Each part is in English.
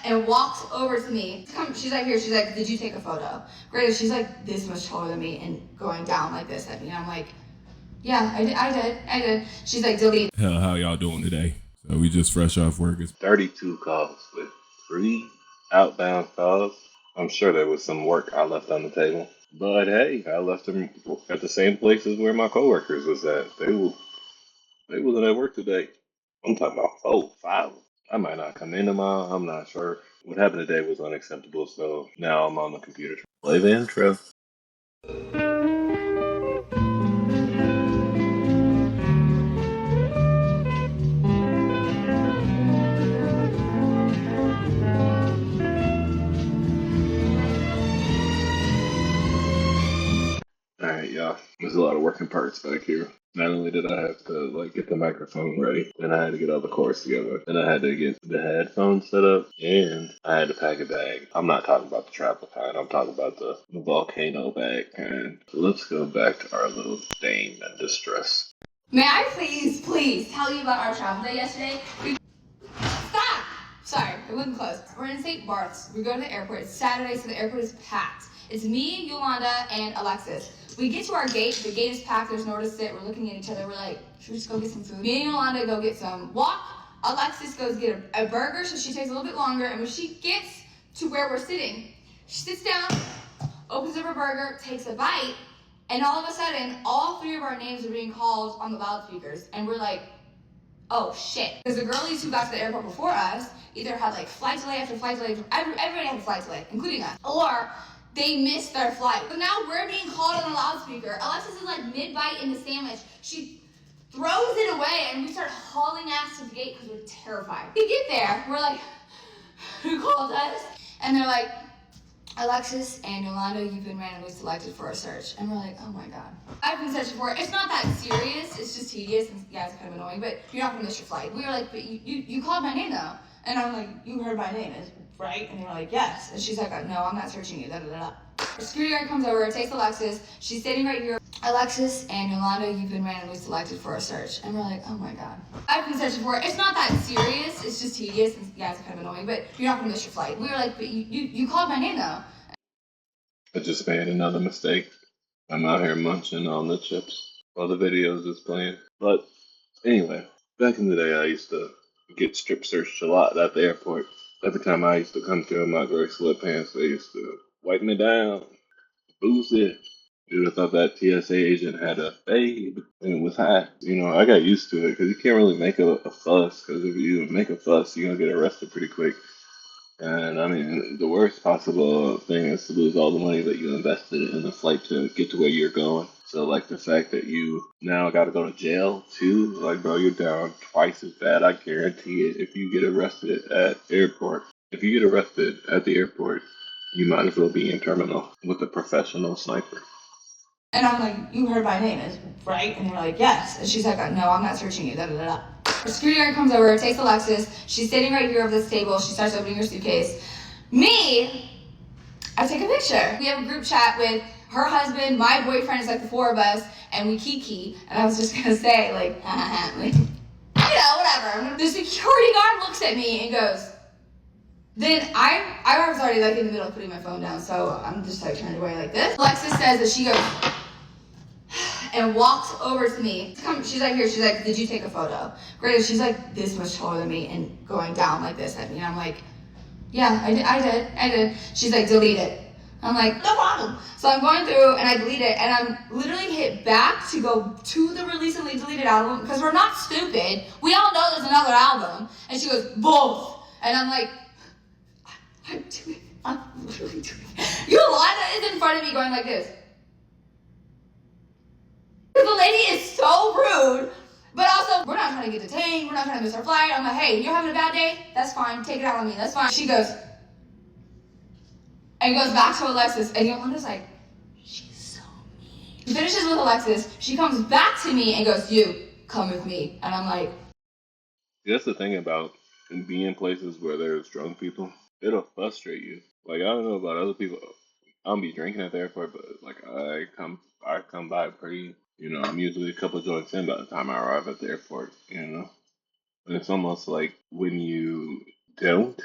and walks over to me. She's like, here, she's like, did you take a photo? Granted, she's like this much taller than me and going down like this at me. And I'm like, yeah, I did. She's like, delete. How y'all doing today? So we just fresh off work. It's 32 calls with 3 outbound calls. I'm sure there was some work I left on the table. But hey, I left them at the same places where my coworkers was at. They wasn't at work today. I'm talking about 4, 5. I might not come in tomorrow. I'm not sure. What happened today was unacceptable, so now I'm on the computer. Play the intro. Alright, y'all. There's a lot of working parts back here. Not only did I have to get the microphone ready, then I had to get all the cords together, then I had to get the headphones set up, and I had to pack a bag. I'm not talking about the travel kind. I'm talking about the volcano bag kind. So let's go back to our little dame in distress. May I please tell you about our travel day yesterday? Stop! Sorry, it wouldn't close. We're in St. Bart's. We go to the airport. It's Saturday, so the airport is packed. It's me, Yolanda, and Alexis. We get to our gate. The gate is packed. There's nowhere to sit. We're looking at each other. We're like, should we just go get some food? Me and Yolanda go get some walk. Alexis goes get a burger, so she takes a little bit longer. And when she gets to where we're sitting, she sits down, opens up her burger, takes a bite, and all of a sudden, all 3 of our names are being called on the loudspeakers. And we're like, oh shit. Because the girlies who got to the airport before us either had like flight delay after flight delay. Everybody had a flight delay, including us. Or they missed their flight. So now we're being called on a loudspeaker. Alexis is like mid-bite in the sandwich. She throws it away and we start hauling ass to the gate because we're terrified. We get there, we're like, who called us? And they're like, Alexis and Yolanda, you've been randomly selected for a search. And we're like, oh my God. I've been searching for it. It's not that serious. It's just tedious and yeah, it's kind of annoying, but you're not gonna miss your flight. We were like, but you called my name though. And I'm like, you heard my name, right? And you're like, yes. And she's like, no, I'm not searching you, da da da. The security guard comes over, takes Alexis. She's sitting right here. Alexis and Yolanda, you've been randomly selected for a search. And we're like, oh my God. I've been searching for it. It's not that serious. It's just tedious and yeah, it's kind of annoying, but you're not gonna miss your flight. We were like, but you called my name though. I just made another mistake. I'm out here munching on the chips while the videos is playing. But anyway, back in the day, I used to get strip searched a lot at the airport. Every time I used to come through in my gray sweatpants, they used to wipe me down, booze it. You'd have thought that TSA agent had a babe and it was hot. You know, I got used to it because you can't really make a fuss because if you make a fuss, you're going to get arrested pretty quick. And I mean, the worst possible thing is to lose all the money that you invested in the flight to get to where you're going. So, like, the fact that you now got to go to jail too, like, bro, you're down twice as bad. I guarantee it. If you get arrested at airport, if you get arrested at the airport, you might as well be in terminal with a professional sniper. And I'm like, you heard my name, right? And you're like, yes. And she's like, no, I'm not searching you, da da da. The security guard comes over, takes Alexis. She's sitting right here over this table. She starts opening her suitcase. Me, I take a picture. We have a group chat with her husband, my boyfriend, is like the 4 of us, and we kiki. And I was just gonna say, like, like, you know, whatever. The security guard looks at me and goes, then I was already like in the middle of putting my phone down, so I'm just like turned away like this. Alexis says that she goes and walks over to me. She's like, here, she's like, did you take a photo? Granted, she's like this much taller than me and going down like this at me. And I'm like, yeah, I did. She's like, delete it. I'm like, no problem. So I'm going through and I delete it and I'm literally hit back to go to the recently deleted album because we're not stupid. We all know there's another album. And she goes, both. And I'm like, I'm literally doing it. Yolanda is in front of me going like this. The lady is so rude, but also, we're not trying to get detained. We're not trying to miss our flight. I'm like, hey, you're having a bad day? That's fine. Take it out on me. That's fine. She goes, and goes back to Alexis, and Yolanda's like, she's so mean. She finishes with Alexis. She comes back to me and goes, you, come with me. And I'm like, that's the thing about being in places where there's drunk people. It'll frustrate you. Like, I don't know about other people. I don't be drinking at the airport, but like I come by pretty. You know, I'm usually a couple joints in by the time I arrive at the airport. You know, and it's almost like when you don't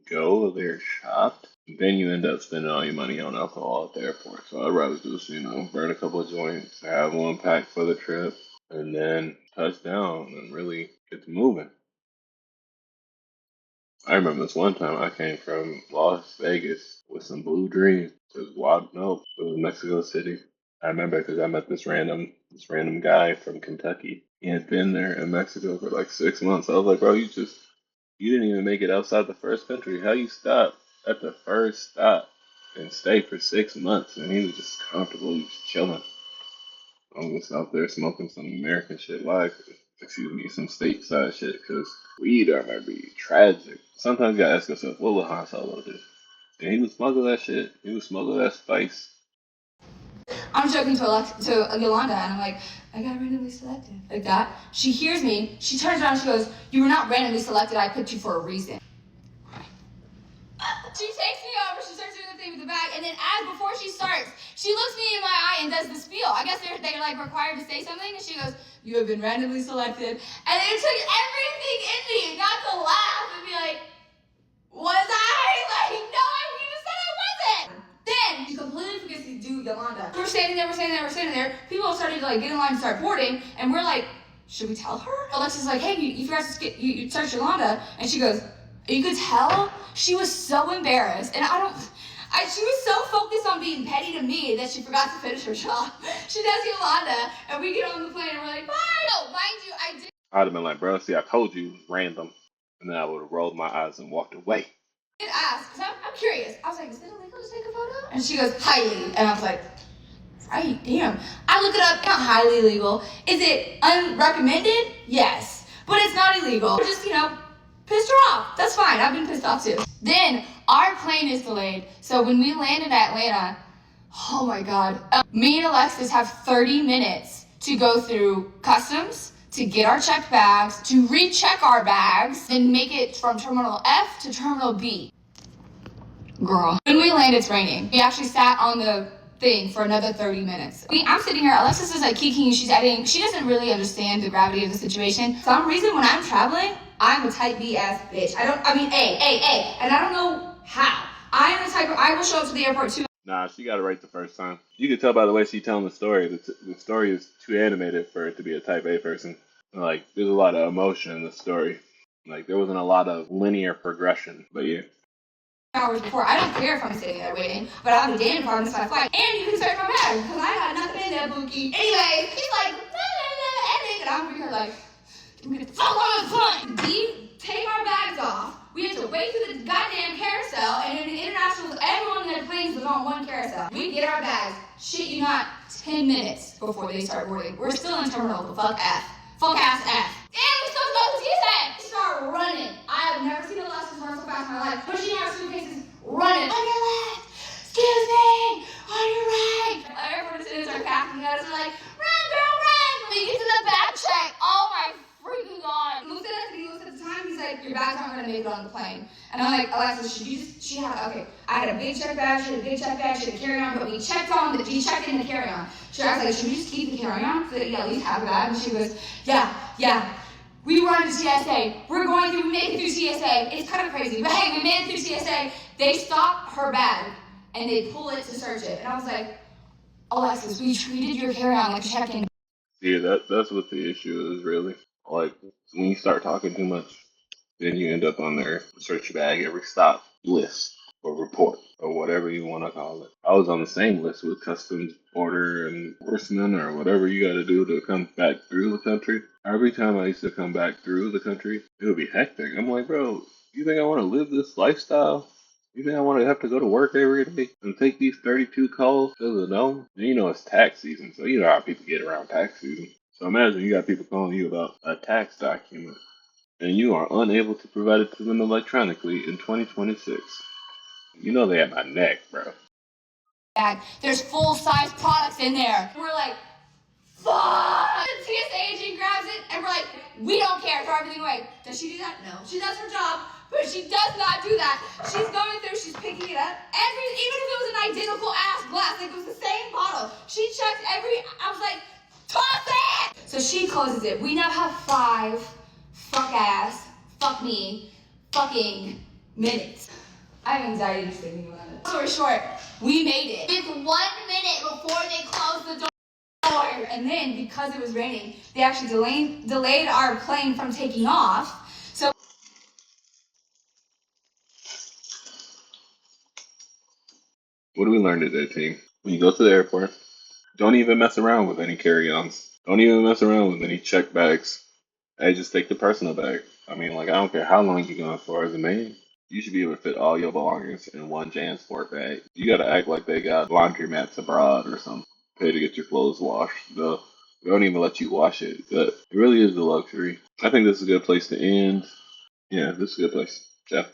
go there shopped, then you end up spending all your money on alcohol at the airport. So I'd rather just, burn a couple of joints, have one packed for the trip, and then touch down and really get to moving. I remember this one time I came from Las Vegas with some blue dreams. It was wild. No, it was Mexico City. I remember because I met this random guy from Kentucky. He had been there in Mexico for like 6 months. I was like, bro, you didn't even make it outside the first country. How you stop at the first stop and stay for 6 months? And he was just comfortable, he was chilling. I was out there smoking some American shit, like, excuse me, some stateside shit, because weed are gonna be tragic. Sometimes you gotta ask yourself, what will Han Solo do? And he was smuggling that shit. He was smuggling that spice. I'm joking to Yolanda, and I'm like, I got randomly selected. Like that. She hears me, she turns around, she goes, you were not randomly selected, I picked you for a reason. She takes me over, she starts doing the thing with the bag, and then before she starts, she looks me in my eye and does the spiel. I guess they're like required to say something, and she goes, you have been randomly selected. And it took everything in me not to laugh and be like, was I? Like, no, you just said I wasn't. Then she completely forgets to do Yolanda. We're standing there. People started to like get in line and start boarding, and we're like, should we tell her? Alexa's like, hey, you forgot to you search Yolanda, and she goes, you could tell she was so embarrassed, and she was so focused on being petty to me that she forgot to finish her job. She does Yolanda, and we get on the plane, and we're like, bye. No, mind you, I'd have been like, bro, see, I told you it was random. And then I would have rolled my eyes and walked away. I did ask, because I'm curious. I was like, is it illegal to take a photo? And she goes, highly. And I was like, right, damn. I look it up, not highly illegal. Is it unrecommended? Yes. But it's not illegal. We're just, pissed her off. That's fine. I've been pissed off too. Then our plane is delayed. So when we land in Atlanta, oh my God. Me and Alexis have 30 minutes to go through customs, to get our checked bags, to recheck our bags, and make it from Terminal F to Terminal B. Girl. When we land, it's raining. We actually sat on the thing for another 30 minutes. I'm sitting here, Alexis is like kikiing, she's editing. She doesn't really understand the gravity of the situation. For some reason, when I'm traveling, I'm a type B ass bitch. And I don't know how. I am the type of, I will show up to the airport too. Nah, she got it right the first time. You can tell by the way she's telling the story. The story is too animated for it to be a type A person. Like, there's a lot of emotion in the story. Like, there wasn't a lot of linear progression. But yeah. Hours before, I don't care if I'm sitting there waiting, but I'll be damned if I miss my flight. And you can search my bag, because I got nothing in there, Bookie. Anyway, he's like, and I'm over here like, get the fuck on the plane. Take our bags off. We have to wait for the goddamn carousel, and in the international, everyone in their planes was on one carousel. We get our bags, shit you not, 10 minutes before they start boarding. We're still in terminal, but fuck ass F. And we're supposed to go to TSA. We start running. I have never seen a Alexis run so fast in my life. Pushing our suitcases, running. On your left, excuse me, on your right. Our airport attendants are packing us. They're like, run, girl, run. We get to the bag check. Oh my freaking God. He looks at the time, he's like, your bags aren't gonna make it on the plane. And I'm like, Alexis, I had a big check bag, she had a carry-on, but we checked in the carry-on. I was like, should we just keep the carry-on so that you at least have a bag? And she goes, yeah. We were on the TSA. We made it through TSA. It's kind of crazy, but hey, we made it through TSA. They stop her bag and they pull it to search it. And I was like, Alexis, we treated your carry-on like a check-in. Yeah, that's what the issue is, really. Like, when you start talking too much, then you end up on their search your bag every stop list or report or whatever you want to call it. I was on the same list with customs, border, and enforcement or whatever you got to do to come back through the country. Every time I used to come back through the country, it would be hectic. I'm like, bro, you think I want to live this lifestyle? You think I want to have to go to work every day and take these 32 calls to the dome? And it's tax season, so you know how people get around tax season. So imagine you got people calling you about a tax document and you are unable to provide it to them electronically in 2026. You know they have my neck, bro. There's full-size products in there. We're like, fuck! The TSA agent grabs it, and we're like, we don't care, throw everything away. Does she do that? No. She does her job, but she does not do that. She's going through, she's picking it up. Even if it was an identical ass glass, like it was the same bottle, she checked I was like, toss it! So she closes it. We now have 5 fuck ass, fuck me, fucking minutes. I have anxiety just thinking about it. Story short, we made it. It's 1 minute before they closed the door. And then, because it was raining, they actually delayed our plane from taking off. So What do we learn today, team? When you go to the airport, don't even mess around with any carry-ons. Don't even mess around with any check bags. Hey, just take the personal bag. I mean, like, I don't care how long you're going for as a man. You should be able to fit all your belongings in one JanSport bag. You gotta act like they got laundromats abroad or something. Pay to get your clothes washed. They don't even let you wash it. But it really is a luxury. I think this is a good place to end. Yeah, this is a good place. Jeff?